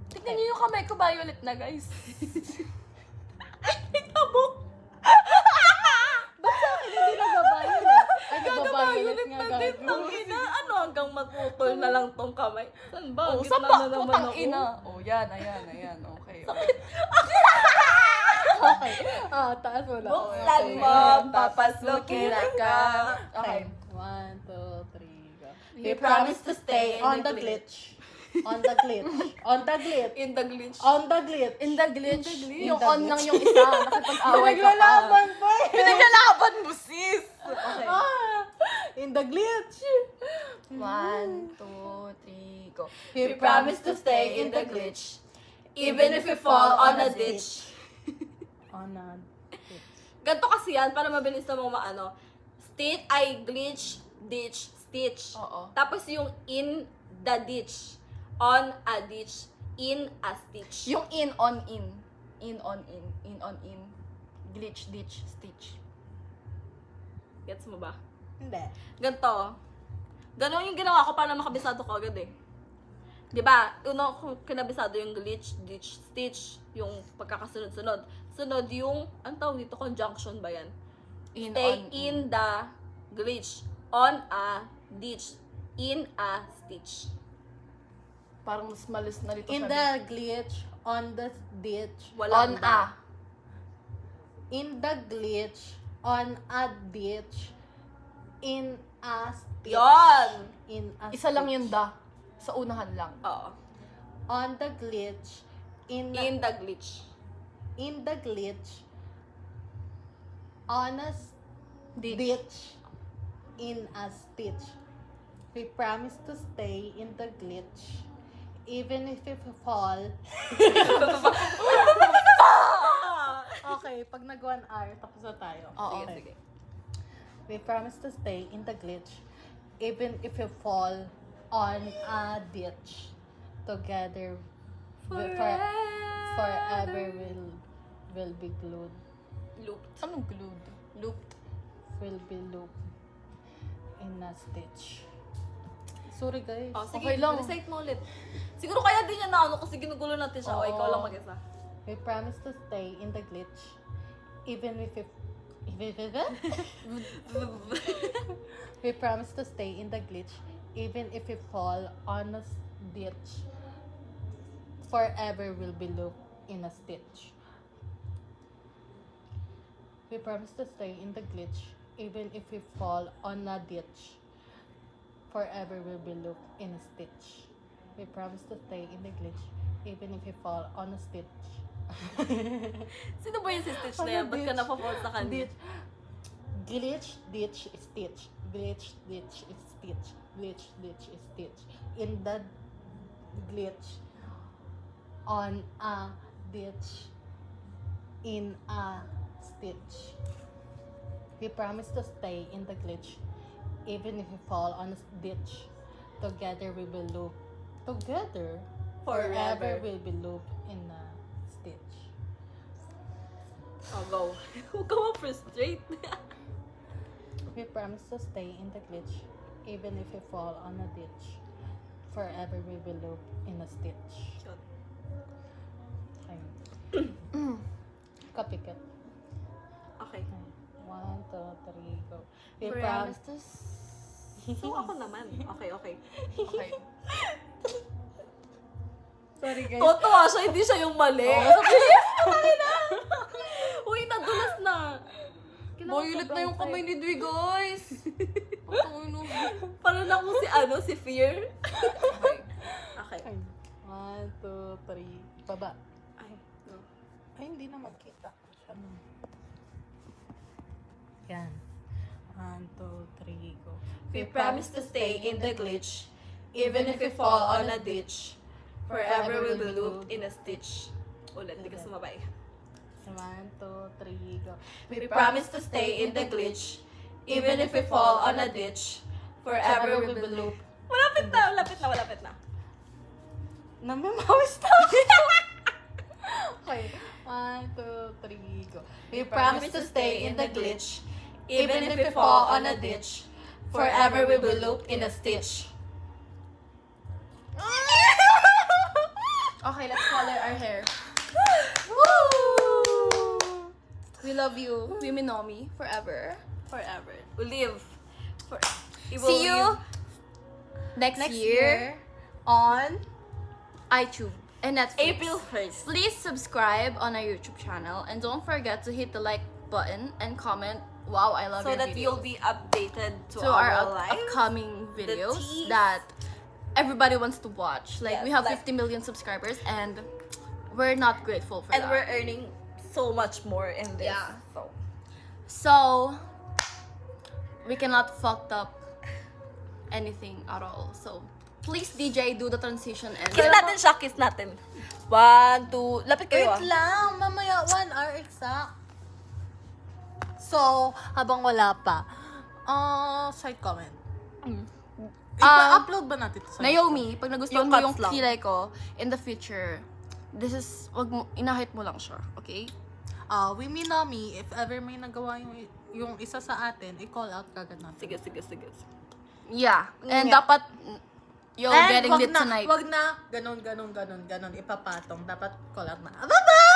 Tignan niyo yung kamay ko, violet na, guys. Ay, tabok! Ba't sa akin hindi nag-violet? Ay, Violet nga na din, gago. tangina. Ano, hanggang matutol na lang tong kamay? Saan ba? Oh, Gitna saan ba? na naman Putang ako. ina. Oh, yan, ayan. Okay. Okay. Taas mo lang. Buksan Okay. mo, papasukin ka. Okay. 1, 2, 3, go. We promise to stay On the glitch. On the glitch. On the glitch. In the glitch. On the glitch. In the glitch, In yung the on glitch. lang yung isa. Nakipag-away ka pa. Naglalaban pa eh. Pinaglalaban mo, sis! Okay. In the glitch. 1, 2, 3, go. We promise to stay in the glitch. Even if we fall on a ditch. On a glitch. Ganto kasi yan, para mabilis na mong maano. State ay glitch, ditch, stitch. Oo. Tapos yung in the ditch. On a ditch. In a stitch. Yung in, on, in. In, on, in. In, on, in. Glitch, ditch, stitch. Gets mo ba? Hindi. Ganto. Ganon yung ginawa ko para makabisado ko agad eh. Diba? Uno kung kinabisado yung glitch, ditch, stitch, yung pagkakasunod-sunod. Sunod yung, ang tawag dito, conjunction ba yan? In, Stay on, in the glitch. On a ditch. In a stitch. Parang mas malis na dito In sa the glitch. On the ditch. on Walang a. In the glitch. On a ditch. In a stitch. Yon! In a Isa lang stitch. yung da. Sa unahan lang. Oo. On the glitch. In In the glitch. in the glitch. On a ditch. In a stitch. We promise to stay in the glitch. Even if we fall. Okay, pag nag 1 hour, tapos na tayo. Oo. Sige, sige. We promise to stay in the glitch. Even if we fall on a ditch. Together. Forever will be glued. Looped. Anong glued? Looped. Will be looped in a stitch. Sorry guys. Oh, sige, Okay lang. recite mo ulit. Siguro kaya din yan na ano kasi ginugulo natin siya. O, Oo. ikaw lang mag-isa. We promise to stay in the glitch. Even if we promise to stay in the glitch. Even if we fall on a ditch. Forever will be looped in a stitch. We promise to stay in the glitch. Even if we fall on a ditch. Forever will be looped in a stitch. We promise to stay in the glitch. Even if we fall on a stitch. Sino ba yung si Stitch na yan? Ano, Ba't ka ditch? napaport sa kanya? Ditch. Glitch, ditch, stitch. Glitch, ditch, stitch. Glitch, ditch, stitch. In the glitch. On a ditch. In a stitch. We promise to stay in the glitch. Even if we fall on a ditch. Together we will loop. Together. Forever will be looped in a stitch. Oh, go. Huwag ka ma-frustrate. We promise to stay in the glitch, even if we fall on a ditch. Forever we will loop in a stitch. Okay. Kapikit. Okay. 1, 2, 3, go. We Promise promise to... So, ako naman. Okay, okay. Okay. Sorry guys. Totoo siya, hindi siya yung mali. Uy, nadulas na. Violet na yung kamay ni Dwi, guys. Putang ino. Parang lang si si Fear. Okay. 1, 2, 3. Baba. Ay, no. Ay, hindi na magkita. Yan. 1, 2, 3, go. We promise to stay in the glitch, even if we fall on a ditch. Forever will be looped in a stitch. Ulit, di ka sumabay. 1, 2, 3, go. We promise to stay in the glitch, even if we fall on a ditch. Forever will be looped. Malapit na, malapit na, malapit na. Namimawis na. Okay. 1, 2, 3, go. We promise to stay in the glitch, even if we fall on a ditch. Forever we will loop in a stitch. Okay, let's color our hair. We love you, Wiminomi, forever. Forever. We live. We will See you live. next, Next year year on iTunes and Netflix. April 1st. Please subscribe on our YouTube channel and don't forget to hit the like button and comment. Wow, I love So your that videos. you'll be updated to, to our our live. upcoming videos teas. that everybody wants to watch. Like Yes, we have like- 50 million subscribers and we're not grateful for And that. we're earning so much more in this. Yeah. So, So we cannot fucked up anything at all. So please DJ do the transition and kiss natin siya, kiss natin. 1, 2, lapit kayo. Wait lang, mamaya 1 hour exact. So, habang wala pa, side comment. Ipa-upload ba natin ito sa Naomi, pag nagustuhan Yung mo cuts yung lang. kilay ko in the future, this is, wag mo, inahit mo lang siya, okay? Wiminomi, if ever may nagawa yung isa sa atin, i-call out kagad natin. Sige, sige, sige. Yeah. And Yeah. dapat, you're And getting wag lit na, tonight. wag na, ganon, ipapatong. Dapat call out na. Bye-bye!